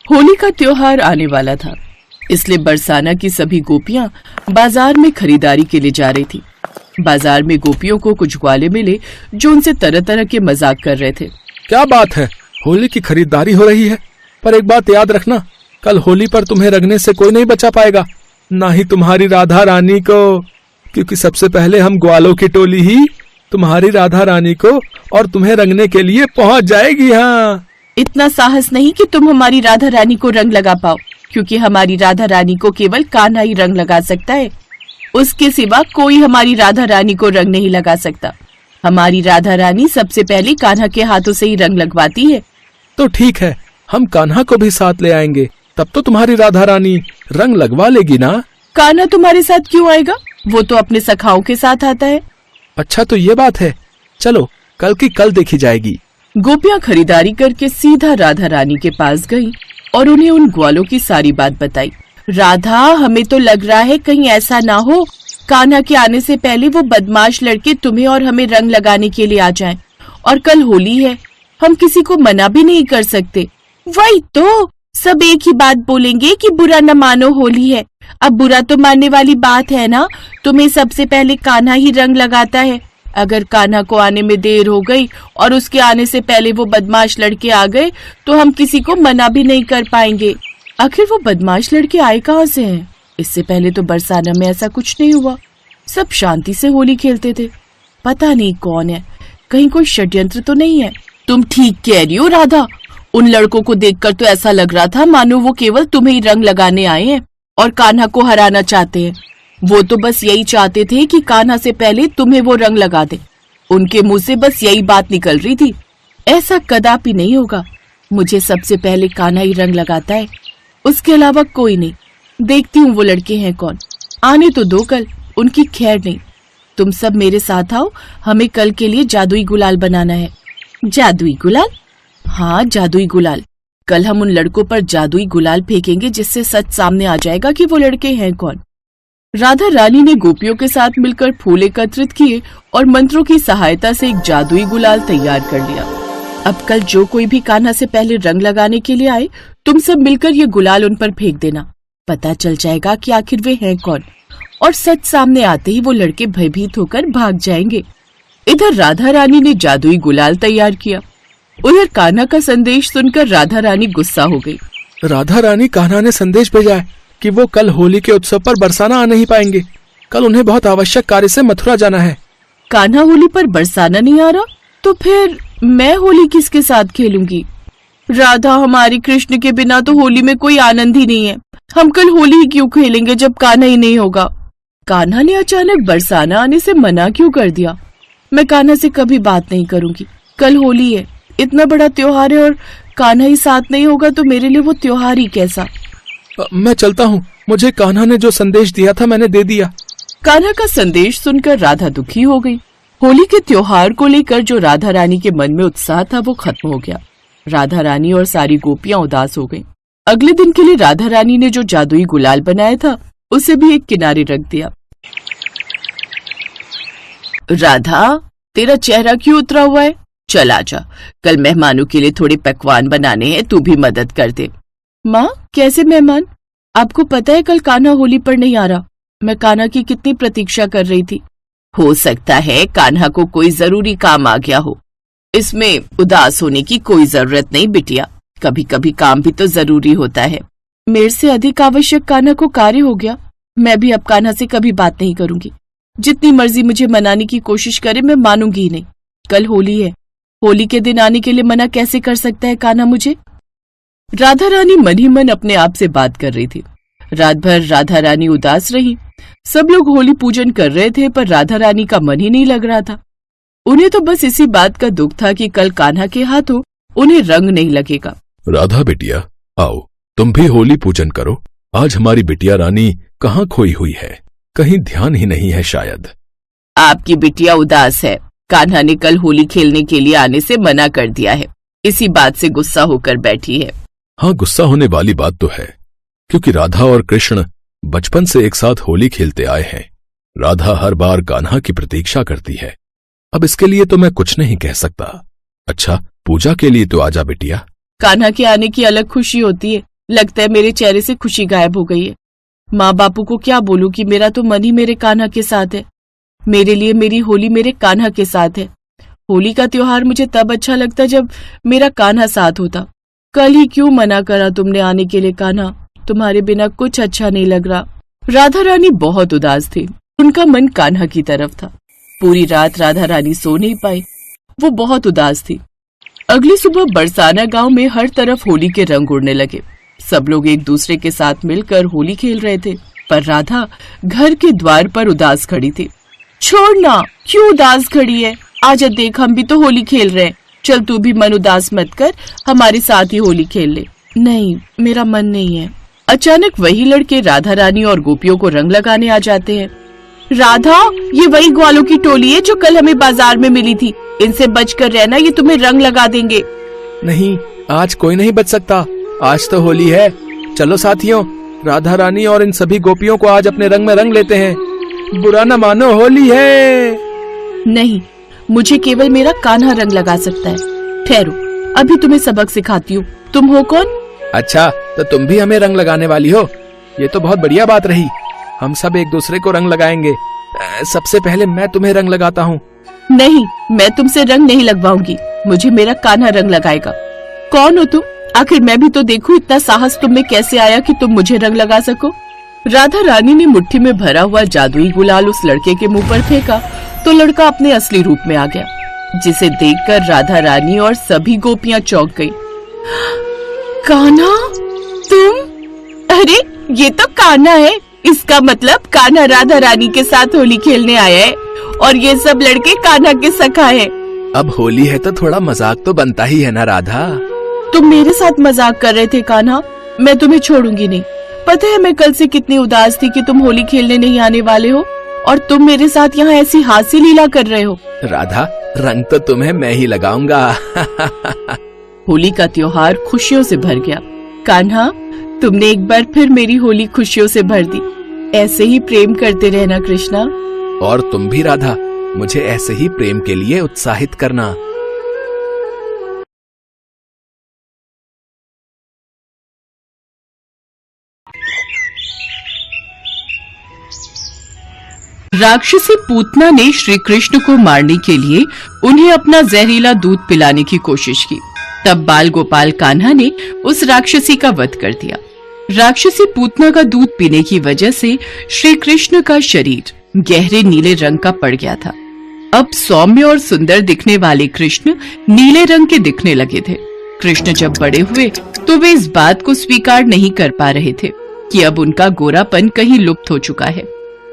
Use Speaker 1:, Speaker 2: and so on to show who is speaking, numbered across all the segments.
Speaker 1: होली का त्योहार आने वाला था, इसलिए बरसाना की सभी गोपियां बाजार में खरीदारी के लिए जा रही थी। बाजार में गोपियों को कुछ ग्वाले मिले जो उनसे तरह तरह के मजाक कर रहे थे।
Speaker 2: क्या बात है, होली की खरीदारी हो रही है, पर एक बात याद रखना, कल होली पर तुम्हें रंगने से कोई नहीं बचा पाएगा, ना ही तुम्हारी राधा रानी को, क्योंकि सबसे पहले हम ग्वालों की टोली ही तुम्हारी राधा रानी को और तुम्हें रंगने के लिए पहुंच जाएगी। हाँ,
Speaker 1: इतना साहस नहीं कि तुम हमारी राधा रानी को रंग लगा पाओ, क्योंकि हमारी राधा रानी को केवल कान्हा ही रंग लगा सकता है। उसके सिवा कोई हमारी राधा रानी को रंग नहीं लगा सकता। हमारी राधा रानी सबसे पहले कान्हा के हाथों से ही रंग लगवाती है।
Speaker 2: तो ठीक है, हम कान्हा को भी साथ ले आएंगे, तब तो तुम्हारी राधा रानी रंग लगवा लेगी ना।
Speaker 1: कान्हा तुम्हारे साथ क्यों आएगा? वो तो अपने सखाओं के साथ आता है।
Speaker 2: अच्छा, तो ये बात है, चलो कल की कल देखी जाएगी।
Speaker 1: गोपियां खरीदारी करके सीधा राधा रानी के पास गईं और उन्हें उन ग्वालों की सारी बात बताई। राधा, हमें तो लग रहा है कहीं ऐसा ना हो कान्हा के आने से पहले वो बदमाश लड़के तुम्हें और हमें रंग लगाने के लिए आ जाएं। और कल होली है, हम किसी को मना भी नहीं कर सकते। वही तो, सब एक ही बात बोलेंगे कि बुरा न मानो, होली है। अब बुरा तो मानने वाली बात है ना, तुम्हें सबसे पहले कान्हा ही रंग लगाता है। अगर कान्हा को आने में देर हो गई और उसके आने से पहले वो बदमाश लड़के आ गए तो हम किसी को मना भी नहीं कर पाएंगे। आखिर वो बदमाश लड़के आए कहाँ से हैं? इससे पहले तो बरसाना में ऐसा कुछ नहीं हुआ, सब शांति से होली खेलते थे। पता नहीं कौन है, कहीं कोई षड्यंत्र तो नहीं है। तुम ठीक कह रही हो राधा, उन लड़कों को देखकर तो ऐसा लग रहा था मानो वो केवल तुम्हें ही रंग लगाने आए हैं और कान्हा को हराना चाहते हैं। वो तो बस यही चाहते थे कि कान्हा से पहले तुम्हें वो रंग लगा दे। उनके मुंह से बस यही बात निकल रही थी। ऐसा कदापि नहीं होगा, मुझे सबसे पहले कान्हा ही रंग लगाता है, उसके अलावा कोई नहीं। देखती हूँ वो लड़के हैं कौन, आने तो दो कल, उनकी खैर नहीं। तुम सब मेरे साथ आओ, हमें कल के लिए जादुई गुलाल बनाना है। जादुई गुलाल? हाँ, जादुई गुलाल। कल हम उन लड़कों पर जादुई गुलाल फेंकेंगे जिससे सच सामने आ जाएगा कि वो लड़के हैं कौन। राधा रानी ने गोपियों के साथ मिलकर फूल एकत्रित किए और मंत्रों की सहायता से एक जादुई गुलाल तैयार कर लिया। अब कल जो कोई भी कान्हा से पहले रंग लगाने के लिए आए, तुम सब मिलकर ये गुलाल उन पर फेंक देना। पता चल जाएगा कि आखिर वे हैं कौन, और सच सामने आते ही वो लड़के भयभीत होकर भाग जाएंगे। इधर राधा रानी ने जादुई गुलाल तैयार किया। उधर कान्हा का संदेश सुनकर राधा रानी गुस्सा हो गई।
Speaker 2: राधा रानी, कान्हा ने संदेश भेजा है कि वो कल होली के उत्सव पर बरसाना आ नहीं पाएंगे। कल उन्हें बहुत आवश्यक कार्य से मथुरा जाना है।
Speaker 1: कान्हा होली पर बरसाना नहीं आ रहा, तो फिर मैं होली किसके साथ खेलूंगी? राधा, हमारी कृष्ण के बिना तो होली में कोई आनंद ही नहीं है। हम कल होली ही क्यों खेलेंगे जब कान्हा ही नहीं होगा? कान्हा ने अचानक बरसाना आने से मना क्यों कर दिया? मैं कान्हा से कभी बात नहीं करूंगी। कल होली है, इतना बड़ा त्योहार है, और कान्हा ही साथ नहीं होगा तो मेरे लिए वो त्योहार ही कैसा।
Speaker 2: मैं चलता हूँ, मुझे कान्हा ने जो संदेश दिया था मैंने दे दिया।
Speaker 1: कान्हा का संदेश सुनकर राधा दुखी हो गई। होली के त्योहार को लेकर जो राधा रानी के मन में उत्साह था वो खत्म हो गया। राधा रानी और सारी गोपियां उदास हो गईं। अगले दिन के लिए राधा रानी ने जो जादुई गुलाल बनाया था उसे भी एक किनारे रख दिया। राधा, तेरा चेहरा क्यों उतरा हुआ है? चल आजा, कल मेहमानों के लिए थोड़े पकवान बनाने हैं, तू भी मदद कर दे। माँ, कैसे मेहमान? आपको पता है कल कान्हा होली पर नहीं आ रहा। मैं कान्हा की कितनी प्रतीक्षा कर रही थी। हो सकता है कान्हा को कोई जरूरी काम आ गया हो, इसमें उदास होने की कोई जरूरत नहीं बिटिया, कभी कभी काम भी तो जरूरी होता है। मेरे से अधिक आवश्यक कान्हा को कार्य हो गया। मैं भी अब कान्हा से कभी बात नहीं करूंगी। जितनी मर्जी मुझे मनाने की कोशिश करे, मैं मानूंगी ही नहीं। कल होली है, होली के दिन आने के लिए मना कैसे कर सकता है कान्हा मुझे? राधा रानी मन ही मन अपने आप से बात कर रही थी। रात भर राधा रानी उदास रही। सब लोग होली पूजन कर रहे थे, पर राधा रानी का मन ही नहीं लग रहा था। उन्हें तो बस इसी बात का दुख था कि कल कान्हा के हाथों उन्हें रंग नहीं लगेगा।
Speaker 3: राधा बिटिया, आओ तुम भी होली पूजन करो। आज हमारी बिटिया रानी कहाँ खोई हुई है, कहीं ध्यान ही नहीं है शायद।
Speaker 1: आपकी बिटिया उदास है। कान्हा ने कल होली खेलने के लिए आने से मना कर दिया है, इसी बात से गुस्सा होकर बैठी है।
Speaker 3: हाँ, गुस्सा होने वाली बात तो है, क्योंकि राधा और कृष्ण बचपन से एक साथ होली खेलते आए हैं। राधा हर बार कान्हा की प्रतीक्षा करती है। अब इसके लिए तो मैं कुछ नहीं कह सकता। अच्छा, पूजा के लिए तो आजा बिटिया।
Speaker 1: कान्हा के आने की अलग खुशी होती है, लगता है मेरे चेहरे से खुशी गायब हो गई है। माँ बापू को क्या बोलूं कि मेरा तो मन ही मेरे कान्हा के साथ है। मेरे लिए मेरी होली मेरे कान्हा के साथ है। होली का त्योहार मुझे तब अच्छा लगता जब मेरा कान्हा साथ होता। कल ही क्यों मना करा तुमने आने के लिए कान्हा? तुम्हारे बिना कुछ अच्छा नहीं लग रहा। राधा रानी बहुत उदास थी। उनका मन कान्हा की तरफ था। पूरी रात राधा रानी सो नहीं पाई। वो बहुत उदास थी। अगली सुबह बरसाना गांव में हर तरफ होली के रंग उड़ने लगे। सब लोग एक दूसरे के साथ मिलकर होली खेल रहे थे, पर राधा घर के द्वार पर उदास खड़ी थी। छोड़ना, क्यों उदास खड़ी है? आजा देख, हम भी तो होली खेल रहे हैं। चल तू भी मन उदास मत कर, हमारे साथ ही होली खेल ले। नहीं, मेरा मन नहीं है। अचानक वही लड़के राधा रानी और गोपियों को रंग लगाने आ जाते हैं। राधा, ये वही ग्वालों की टोली है जो कल हमें बाजार में मिली थी। इनसे बचकर रहना, ये तुम्हें रंग लगा देंगे।
Speaker 2: नहीं, आज कोई नहीं बच सकता। आज तो होली है। चलो साथियों, राधा रानी और इन सभी गोपियों को आज अपने रंग में रंग लेते हैं। बुरा न मानो, होली है।
Speaker 1: नहीं, मुझे केवल मेरा कान्हा रंग लगा सकता है। ठहरो, अभी तुम्हें सबक सिखाती हूँ। तुम हो कौन?
Speaker 2: अच्छा, तो तुम भी हमें रंग लगाने वाली हो? ये तो बहुत बढ़िया बात रही। हम सब एक दूसरे को रंग लगाएंगे। सबसे पहले मैं तुम्हें रंग लगाता हूँ।
Speaker 1: नहीं, मैं तुमसे रंग नहीं लगवाऊंगी। मुझे मेरा कान्हा रंग लगाएगा। कौन हो तुम? आखिर मैं भी तो देखूं इतना साहस तुम में कैसे आया कि तुम मुझे रंग लगा सको। राधा रानी ने मुट्ठी में भरा हुआ जादुई गुलाल उस लड़के के मुंह पर फेंका तो लड़का अपने असली रूप में आ गया, जिसे देखकर राधा रानी और सभी गोपियां चौंक गईं। कान्हा, तुम? अरे, ये तो कान्हा है। इसका मतलब कान्हा राधा रानी के साथ होली खेलने आया है और ये सब लड़के कान्हा के सखा हैं।
Speaker 2: अब होली है तो थोड़ा मजाक तो बनता ही है ना राधा।
Speaker 1: तुम मेरे साथ मजाक कर रहे थे कान्हा। मैं तुम्हें छोड़ूंगी नहीं। पता है मैं कल से कितनी उदास थी कि तुम होली खेलने नहीं आने वाले हो और तुम मेरे साथ यहाँ ऐसी हास्य लीला कर रहे हो।
Speaker 2: राधा, रंग तो तुम्हें मैं ही लगाऊंगा।
Speaker 1: होली का त्योहार खुशियों से भर गया। कान्हा, तुमने एक बार फिर मेरी होली खुशियों से भर दी। ऐसे ही प्रेम करते रहना कृष्णा।
Speaker 2: और तुम भी राधा, मुझे ऐसे ही प्रेम के लिए उत्साहित करना।
Speaker 1: राक्षसी पूतना ने श्री कृष्ण को मारने के लिए उन्हें अपना जहरीला दूध पिलाने की कोशिश की। तब बाल गोपाल कान्हा ने उस राक्षसी का वध कर दिया। राक्षसी पूतना का दूध पीने की वजह से श्री कृष्ण का शरीर गहरे नीले रंग का पड़ गया था। अब सौम्य और सुंदर दिखने वाले कृष्ण नीले रंग के दिखने लगे थे। कृष्ण जब बड़े हुए तो वे इस बात को स्वीकार नहीं कर पा रहे थे कि अब उनका गोरापन कहीं लुप्त हो चुका है।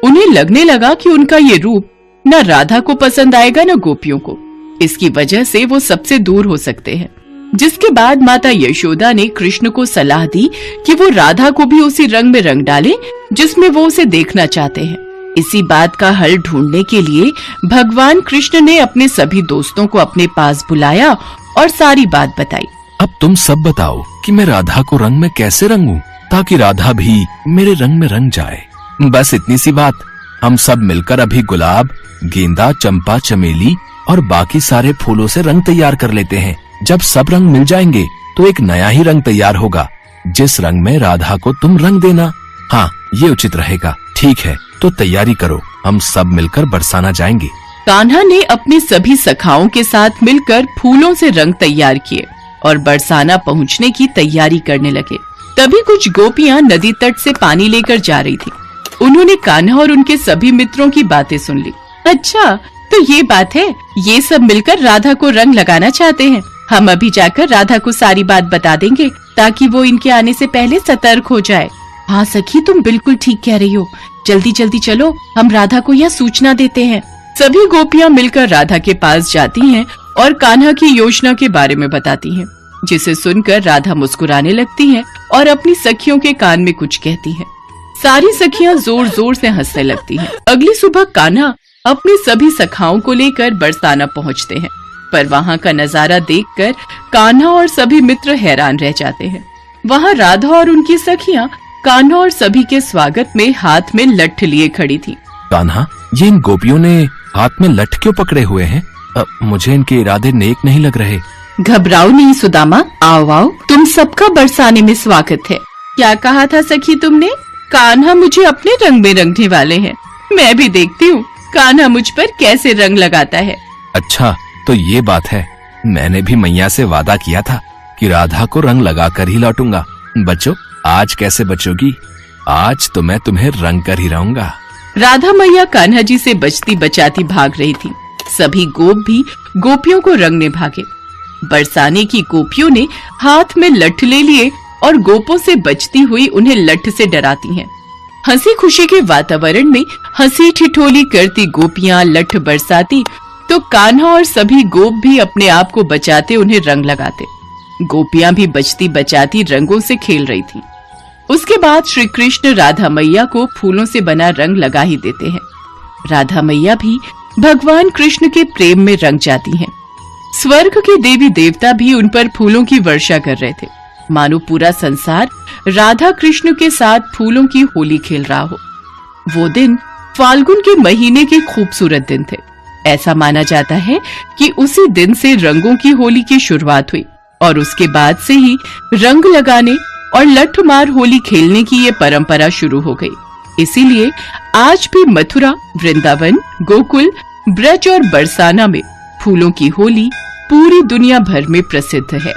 Speaker 1: उन्हें लगने लगा कि उनका ये रूप न राधा को पसंद आएगा न गोपियों को। इसकी वजह से वो सबसे दूर हो सकते हैं। जिसके बाद माता यशोदा ने कृष्ण को सलाह दी कि वो राधा को भी उसी रंग में रंग डाले जिसमें वो उसे देखना चाहते हैं। इसी बात का हल ढूंढने के लिए भगवान कृष्ण ने अपने सभी दोस्तों को अपने पास बुलाया और सारी बात बताई।
Speaker 3: अब तुम सब बताओ कि मैं राधा को रंग में कैसे रंगूं ताकि राधा भी मेरे रंग में रंग जाए। बस इतनी सी बात। हम सब मिलकर अभी गुलाब, गेंदा, चंपा, चमेली और बाकी सारे फूलों से रंग तैयार कर लेते हैं। जब सब रंग मिल जाएंगे तो एक नया ही रंग तैयार होगा, जिस रंग में राधा को तुम रंग देना। हाँ, ये उचित रहेगा। ठीक है, तो तैयारी करो, हम सब मिलकर बरसाना जाएंगे।
Speaker 1: कान्हा ने अपने सभी सखाओं के साथ मिलकर फूलों से रंग तैयार किए और बरसाना पहुंचने की तैयारी करने लगे। तभी कुछ गोपियां नदी तट से पानी लेकर जा रही थी। उन्होंने कान्हा और उनके सभी मित्रों की बातें सुन ली। अच्छा, तो ये बात है, ये सब मिलकर राधा को रंग लगाना चाहते हैं। हम अभी जाकर राधा को सारी बात बता देंगे ताकि वो इनके आने से पहले सतर्क हो जाए। हाँ सखी, तुम बिल्कुल ठीक कह रही हो। जल्दी जल्दी चलो, हम राधा को यह सूचना देते हैं। सभी गोपियां मिलकर राधा के पास जाती हैं और कान्हा की योजना के बारे में बताती हैं, जिसे सुनकर राधा मुस्कुराने लगती है और अपनी सखियों के कान में कुछ कहती है। सारी सखियां जोर जोर से हंसने लगती हैं। अगली सुबह कान्हा अपने सभी सखाओं को लेकर बरसाना पहुंचते हैं, पर वहां का नजारा देखकर कान्हा और सभी मित्र हैरान रह जाते हैं। वहां राधा और उनकी सखियां कान्हा और सभी के स्वागत में हाथ में लठ लिए खड़ी थी।
Speaker 3: कान्हा, ये इन गोपियों ने हाथ में लठ क्यों पकड़े हुए हैं? मुझे इनके इरादे नेक नहीं लग रहे।
Speaker 4: घबराओ नहीं सुदामा, आओ आओ, तुम सबका बरसाने में स्वागत है।
Speaker 1: क्या कहा था सखी तुमने? कान्हा मुझे अपने रंग में रंगने वाले हैं। मैं भी देखती हूँ कान्हा मुझ पर कैसे रंग लगाता है।
Speaker 5: अच्छा तो ये बात है, मैंने भी मैया से वादा किया था कि राधा को रंग लगाकर ही लौटूंगा। बच्चों, आज कैसे बचोगी? आज तो मैं तुम्हें रंग कर ही रहूंगा।
Speaker 1: राधा मैया कान्हा जी से बचती बचाती भाग रही थी। सभी गोप भी गोपियों को रंगने भागे। बरसाने की गोपियों ने हाथ में लठ ले लिए और गोपों से बचती हुई उन्हें लठ से डराती हैं। हंसी खुशी के वातावरण में हंसी ठिठोली करती गोपियां लठ बरसाती तो कान्हा और सभी गोप भी अपने आप को बचाते उन्हें रंग लगाते। गोपियां भी बचती बचाती रंगों से खेल रही थीं। उसके बाद श्री कृष्ण राधा मैया को फूलों से बना रंग लगा ही देते हैं। राधा मैया भी भगवान कृष्ण के प्रेम में रंग जाती हैं। स्वर्ग के देवी देवता भी उन पर फूलों की वर्षा कर रहे थे, मानो पूरा संसार राधा कृष्ण के साथ फूलों की होली खेल रहा हो। वो दिन फाल्गुन के महीने के खूबसूरत दिन थे। ऐसा माना जाता है कि उसी दिन से रंगों की होली की शुरुआत हुई और उसके बाद से ही रंग लगाने और लठमार होली खेलने की ये परंपरा शुरू हो गई। इसीलिए आज भी मथुरा, वृंदावन, गोकुल, ब्रज और बरसाना में फूलों की होली पूरी दुनिया भर में प्रसिद्ध है।